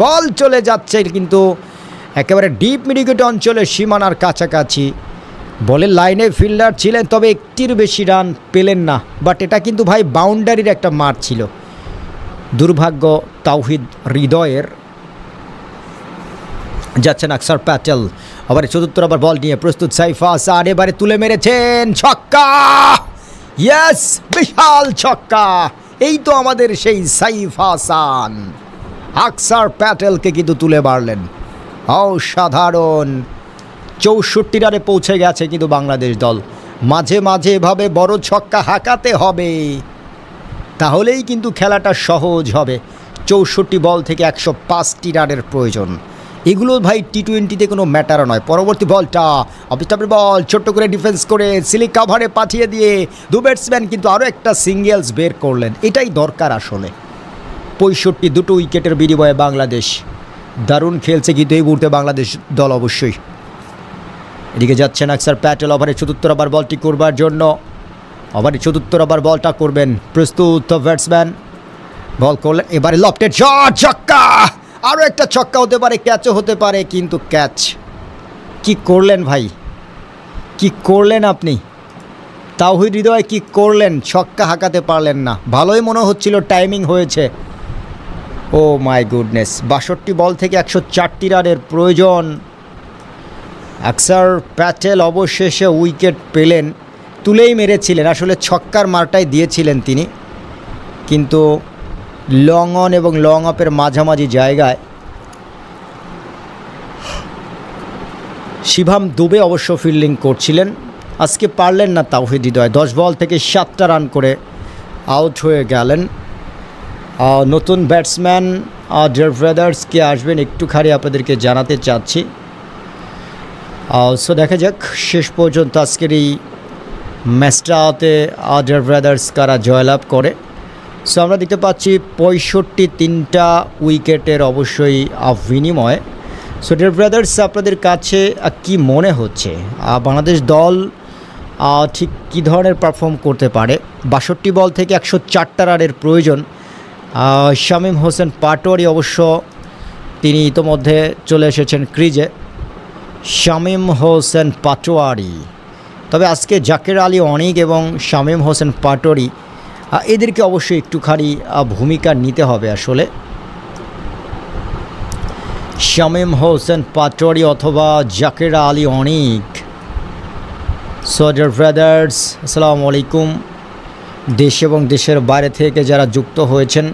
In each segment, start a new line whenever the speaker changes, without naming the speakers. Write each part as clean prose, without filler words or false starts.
বল চলে যাচ্ছে কিন্তু একেবারে ডিপ মিডিকেট অঞ্চলে সীমানার কাছাকাছি। বলের লাইনে ফিল্ডার ছিলেন, তবে একটির বেশি রান পেলেন না। বাট এটা কিন্তু ভাই বাউন্ডারির একটা মার ছিল। দুর্ভাগ্য তাওহিদ হৃদয়ের। যাচ্ছেন আকসার প্যাটেল, আবার চতুর্থ আবার বল নিয়ে প্রস্তুত সাইফ হাসান, এবারে তুলে মেরেছেন ছক্কা। ইয়েস, বিশাল ছক্কা। এই তো আমাদের সেই সাইফ হাসান আকসার প্যাটেলকে কিন্তু তুলে মারলেন। অসাধারণ। 64 রানে পৌঁছে গেছে কিন্তু বাংলাদেশ দল। মাঝে মাঝে এভাবে বড় ছক্কা হাঁকাতে হবে, তাহলেই কিন্তু খেলাটা সহজ হবে। 64 বল থেকে 105টি রানের প্রয়োজন। এগুলো ভাই টি-20তে কোনো ম্যাটার নয়। পরবর্তী বলটা অফিস্টাপের বল, ছোট্ট করে ডিফেন্স করে সিলিক কাভারে পাঠিয়ে দিয়ে দু ব্যাটসম্যান কিন্তু আরও একটা সিঙ্গেলস বের করলেন। এটাই দরকার আসলে। 65 দুটো উইকেটের বিনিময়ে বাংলাদেশ দারুণ খেলছে কিন্তু এই মুহূর্তে বাংলাদেশ দল অবশ্যই। এদিকে যাচ্ছেন আকসার প্যাটেল ওভারে চতুর্থ ওভার বলটি করবার জন্য। ওভারে চতুর্থ ওভার বলটা করবেন প্রস্তুত ব্যাটসম্যান। বল করলেন, এবারে লফটেড শট, ছক্কা। আরও একটা ছক্কা হতে পারে, ক্যাচও হতে পারে, কিন্তু ক্যাচ। কি করলেন ভাই, কি করলেন আপনি? তাওহিদ হৃদয় কি করলেন? ছক্কা হাঁকাতে পারলেন না। ভালোই মনে হচ্ছিল টাইমিং হয়েছে। ও মাই গুডনেস, 62 বল থেকে 104টি রানের প্রয়োজন। আকসার প্যাটেল অবশেষে উইকেট পেলেন। তুলেই মেরেছিলেন, আসলে ছক্কার মারটাই দিয়েছিলেন তিনি, কিন্তু লং অন এবং লং অফের মাঝামাঝি জায়গায় শিভাম দুবে অবশ্য ফিল্ডিং করছিলেন। আজকে পারলেন না তাওহিদ হৃদয়। 10 বল থেকে 7টা রান করে আউট হয়ে গেলেন। নতুন ব্যাটসম্যান ডেভ ব্রাদার্স কে আসবেন একটুখানি আপনাদেরকে জানাতে চাচ্ছি। সো দেখা যাক শেষ পর্যন্ত আজকের এই ম্যাচটাতে ডেভ ব্রাদার্স কারা জয়লাভ করে। সো আমরা দেখতে পাচ্ছি 65 উইকেটের অবশ্যই বিনিময়। সো ডেভ ব্রাদার্স আপনাদের কাছে কি মনে হচ্ছে বাংলাদেশ দল ঠিক কী ধরনের পারফর্ম করতে পারে? 62 বল থেকে 104টা রানের প্রয়োজন। শামীম হোসেন পাটোয়ারি অবশ্য তিনি ইতোমধ্যে চলে এসেছেন ক্রিজে। শামীম হোসেন পাটোয়ারি, তবে আজকে জাকের আলী অনিক এবং শামীম হোসেন পাটোয়ারি এদেরকে অবশ্যই একটুখানি ভূমিকা নিতে হবে আসলে। শামীম হোসেন পাটোয়ারি অথবা জাকের আলী অনিক। সোডার ব্রাদার্স আসসালামু আলাইকুম। দেশ এবং দেশের বাইরে থেকে যারা যুক্ত হয়েছেন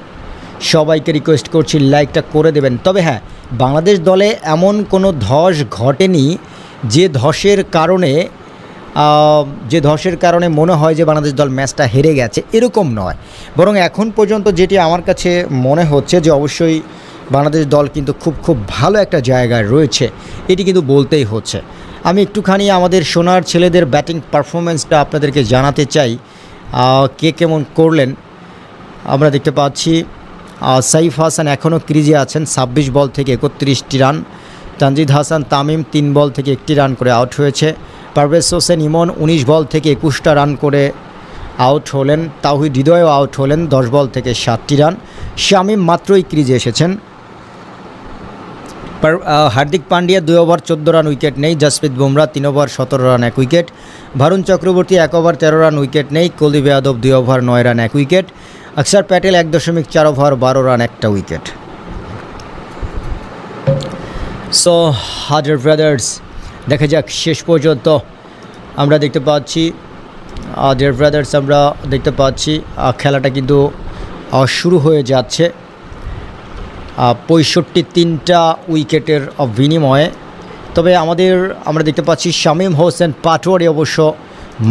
সবাইকে রিকোয়েস্ট করছি লাইকটা করে দেবেন। তবে হ্যাঁ, বাংলাদেশ দলে এমন কোনো ধস ঘটেনি যে ধসের কারণে মনে হয় যে বাংলাদেশ দল ম্যাচটা হেরে গেছে, এরকম নয়। বরং এখন পর্যন্ত যেটি আমার কাছে মনে হচ্ছে যে অবশ্যই বাংলাদেশ দল কিন্তু খুব ভালো একটা জায়গায় রয়েছে, এটি কিন্তু বলতেই হচ্ছে। আমি একটুখানি আমাদের সোনার ছেলেদের ব্যাটিং পারফরমেন্সটা আপনাদেরকে জানাতে চাই, কে কেমন করলেন। আমরা দেখতে পাচ্ছি সাইফ হাসান এখনও ক্রিজে আছেন, 26 বল থেকে 31টি রান। তানজিদ হাসান তামিম 3 বল থেকে 1টি রান করে আউট হয়েছে। পারভেজ হোসেন ইমন 19 বল থেকে 21টা রান করে আউট হলেন। তাওহিদ হৃদয়ও আউট হলেন 10 বল থেকে 7টি রান। শামীম মাত্রই ক্রিজে এসেছেন। Hardik Pandya 2 over 14 run wicket নেই। Jasprit Bumrah 3 over 17 run 1 wicket. Varun Chakravarthy 1 over 13 run wicket নেই। Kuldeep Yadav 2 over 9 run 1 wicket. Axar Patel 1.4 over 12 run 1টা উইকেট। সো হাজার ব্রাদার্স দেখা যাক শেষ পর্যন্ত। আমরা দেখতে পাচ্ছি ডেভ ব্রাদার্স, আমরা দেখতে পাচ্ছি খেলাটা কিন্তু শুরু হয়ে যাচ্ছে। 65 উইকেটের বিনিময়ে। তবে আমরা দেখতে পাচ্ছি শামীম হোসেন পাটোয়ারি অবশ্য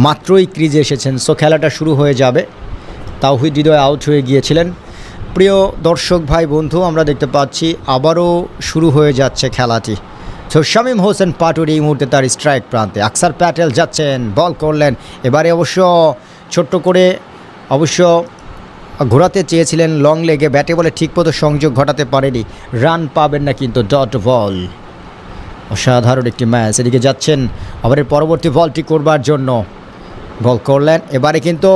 মাত্রই ক্রিজে এসেছেন। সো খেলাটা শুরু হয়ে যাবে। তাওহিদ হৃদয় আউট হয়ে গিয়েছিলেন। প্রিয় দর্শক ভাই বন্ধু, আমরা দেখতে পাচ্ছি আবারও শুরু হয়ে যাচ্ছে খেলাটি। সো শামীম হোসেন পাটোয়ারি এই মুহূর্তে তার স্ট্রাইক প্রান্তে। আকসার প্যাটেল যাচ্ছেন, বল করলেন। এবারে অবশ্য ছোট্ট করে ঘোরাতে চেয়েছিলেন লং লেগে, ব্যাটে বলে ঠিকমতো সংযোগ ঘটাতে পারেনি। রান পাবেন না কিন্তু, ডট বল। অসাধারণ একটি ম্যাচ। এদিকে যাচ্ছেন ওভারের পরবর্তী বলটি করবার জন্য। বল করলেন, এবারে কিন্তু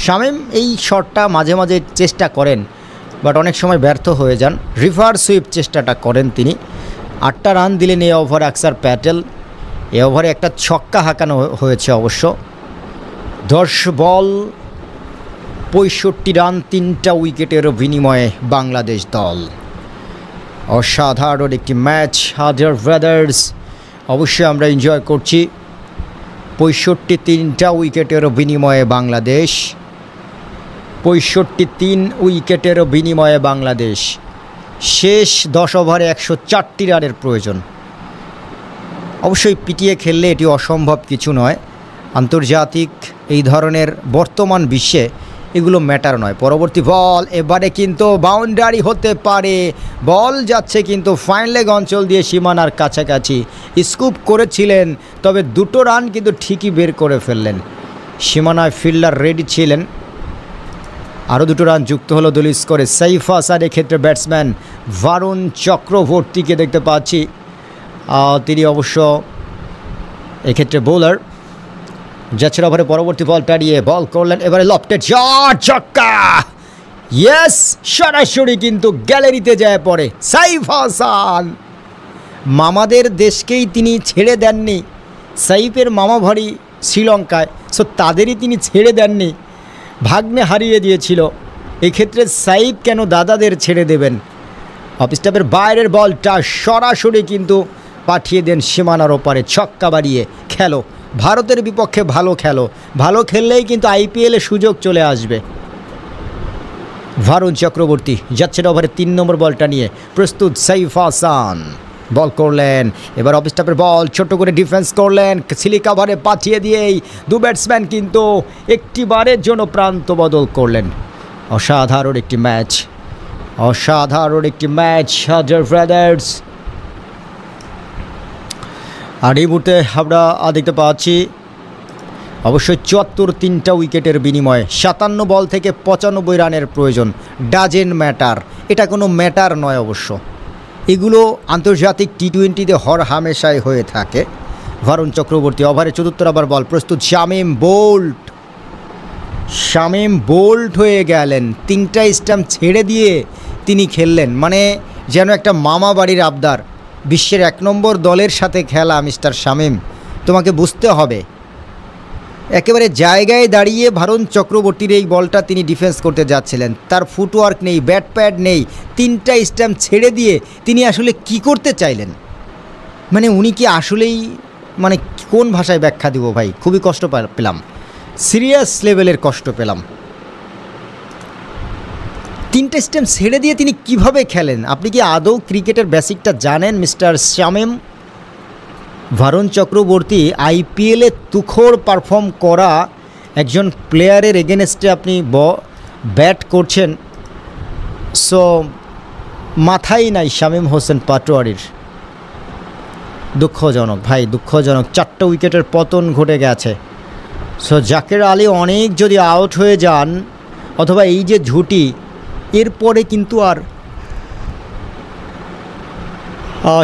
শামীম এই শটটা মাঝে মাঝে চেষ্টা করেন, বাট অনেক সময় ব্যর্থ হয়ে যান। রিভার্স সুইপ চেষ্টাটা করেন তিনি। 8টা রান দিলেন এই ওভারে আকসার প্যাটেল। এই ওভারে একটা ছক্কা হাঁকানো হয়েছে অবশ্য। 10 বল 65 রান, 3টা উইকেটের বিনিময়ে বাংলাদেশ দল। অসাধারণ একটি ম্যাচ আদার ব্রাদার্স, অবশ্যই আমরা এনজয় করছি। 65 উইকেটের বিনিময়ে বাংলাদেশ, 65 উইকেটের বিনিময়ে বাংলাদেশ। শেষ 10 ওভারে 104টি রানের প্রয়োজন। অবশ্যই পিটিয়ে খেললে এটি অসম্ভব কিছু নয়। আন্তর্জাতিক এই ধরনের বর্তমান বিশ্বে এগুলো ম্যাটার নয়। পরবর্তী বল এবারে কিন্তু বাউন্ডারি হতে পারে। বল যাচ্ছে কিন্তু ফাইন লেগ অঞ্চল দিয়ে সীমানার কাছাকাছি। স্কুপ করেছিলেন, তবে 2টো রান কিন্তু ঠিকই বের করে ফেললেন। সীমানায় ফিল্ডার রেডি ছিলেন। আরও 2টো রান যুক্ত হলো দলীয় স্কোরে। সাইফ হাসান এক্ষেত্রে ব্যাটসম্যান ভারুণ চক্রবর্তীকে দেখতে পাচ্ছি। তিনি অবশ্য এক্ষেত্রে বোলার। যাচ্ছেন ওভারে পরবর্তী বল টাড়িয়ে বল করলেন, এবারে লফটেড শট, ছক্কা। ইয়েস, সরাসরি কিন্তু গ্যালারিতে যায় পড়ে সাইফ হাসান। মামাদের দেশকেই তিনি ছেড়ে দেননি। সাইফের মামা বাড়ি শ্রীলঙ্কায়, সো তাদেরই তিনি ছেড়ে দেননি। ভাগ্নে হারিয়ে দিয়েছিল, এক্ষেত্রে সাইফ কেন দাদাদের ছেড়ে দেবেন। অফ স্টাম্পের বাইরের বলটা সরাসরি কিন্তু পাঠিয়ে দেন সীমানার ওপারে। ছক্কা বাড়িয়ে খেলো, ভারতের বিপক্ষে ভালো খেলো। ভালো খেললেই কিন্তু আইপিএলে সুযোগ চলে আসবে। ভারুণ চক্রবর্তী যাচ্ছেন ওভারে 3 নম্বর বলটা নিয়ে। প্রস্তুত সাইফ হাসান, বল করলেন। এবার অফ স্টাম্পের বল ছোট করে ডিফেন্স করলেন। সিলিক ওভারে পাঠিয়ে দিয়েই 2 ব্যাটসম্যান কিন্তু একটি বারের জন্য প্রান্ত বদল করলেন। অসাধারণ একটি ম্যাচ, অসাধারণ একটি ম্যাচ আদার ব্রাদার্স। আর এই মুহূর্তে আমরা দেখতে পাচ্ছি অবশ্যই 74 উইকেটের বিনিময়ে 57 বল থেকে 95 রানের প্রয়োজন। ডাজেন্ট ম্যাটার, এটা কোনো ম্যাটার নয় অবশ্য। এগুলো আন্তর্জাতিক টি-20তে হর হামেশাই হয়ে থাকে। ভারুণ চক্রবর্তী ওভারে 4র্থ ওভার বল। প্রস্তুত শামীম বোল্ট। শামীম বোল্ট হয়ে গেলেন। 3টা স্টাম্প ছেড়ে দিয়ে তিনি খেললেন, মানে যেন একটা মামা বাড়ির আবদার। বিশ্বের 1 নম্বর দলের সাথে খেলা মিস্টার শামীম, তোমাকে বুঝতে হবে। একেবারে জায়গায় দাঁড়িয়ে ভারুণ চক্রবর্তীর এই বলটা তিনি ডিফেন্স করতে যাচ্ছিলেন। তার ফুটওয়ার্ক নেই, ব্যাট প্যাড নেই। 3টা স্টাম্প ছেড়ে দিয়ে তিনি আসলে কি করতে চাইলেন? মানে উনি কি আসলেই, মানে কোন ভাষায় ব্যাখ্যা দিব ভাই? খুবই কষ্ট পেলাম, সিরিয়াস লেভেলের কষ্ট পেলাম। 3টে স্টাম্প ছেড়ে দিয়ে তিনি কিভাবে খেলেন? আপনি কি আদৌ ক্রিকেটের বেসিকটা জানেন মিস্টার শামীম? ভারুণ চক্রবর্তী আইপিএলে তুখোড় পারফর্ম করা একজন প্লেয়ারের এগেনস্টে আপনি ব্যাট করছেন, সো মাথাই নাই শামীম হোসেন পাটোয়ারির। দুঃখজনক ভাই, দুঃখজনক। 4টা উইকেটের পতন ঘটে গেছে। সো জাকের আলী অনেক যদি আউট হয়ে যান, অথবা এই যে ঝুটি, এরপরে কিন্তু আর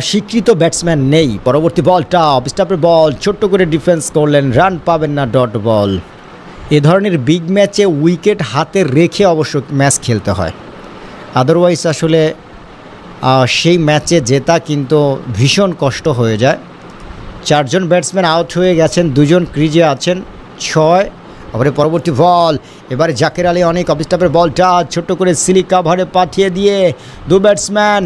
স্বীকৃত ব্যাটসম্যান নেই। পরবর্তী বলটা অফ স্টাম্পের বল, ছোট্ট করে ডিফেন্স করলেন, রান পাবেন না, ডট বল। এ ধরনের বিগ ম্যাচে উইকেট হাতে রেখে অবশ্য ম্যাচ খেলতে হয়, আদারওয়াইজ আসলে সেই ম্যাচে জেতা কিন্তু ভীষণ কষ্ট হয়ে যায়। 4 জন ব্যাটসম্যান আউট হয়ে গেছেন, 2 জন ক্রিজে আছেন। 6 ওভারে পরবর্তী বল, এবারে জাকের আলী অনেক। অফ স্টাম্পের বলটা ছোট্ট করে সিলিক কাভারে পাঠিয়ে দিয়ে 2 ব্যাটসম্যান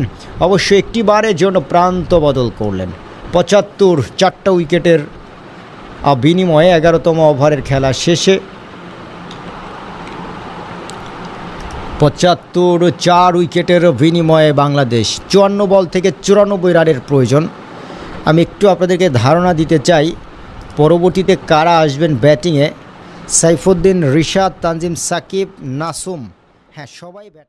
অবশ্যই একটি বারের জন্য প্রান্ত বদল করলেন। 75, 4টা উইকেটের বিনিময়ে 11তম ওভারের খেলা শেষে 75, 4 উইকেটের বিনিময়ে বাংলাদেশ। 54 বল থেকে 94 রানের প্রয়োজন। আমি একটু আপনাদেরকে ধারণা দিতে চাই পরবর্তীতে কারা আসবেন ব্যাটিংয়ে। সাইফুদ্দিন, রিশাদ, তানজিম সাকিব, নাসুম, হ্যাঁ সবাই ব্যাট